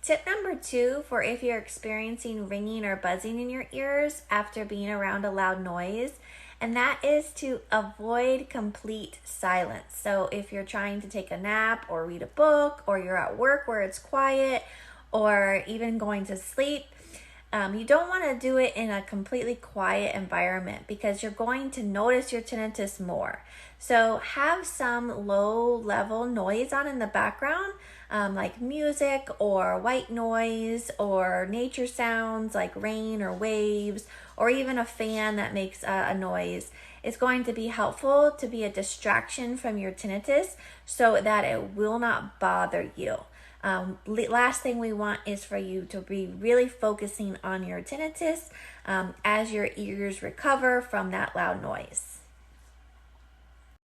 Tip number 2 for if you're experiencing ringing or buzzing in your ears after being around a loud noise, and that is to avoid complete silence. So if you're trying to take a nap or read a book, or you're at work where it's quiet, or even going to sleep, you don't want to do it in a completely quiet environment because you're going to notice your tinnitus more. So have some low level noise on in the background, like music or white noise or nature sounds like rain or waves, or even a fan that makes a noise. It's going to be helpful to be a distraction from your tinnitus so that it will not bother you. Last thing we want is for you to be really focusing on your tinnitus as your ears recover from that loud noise.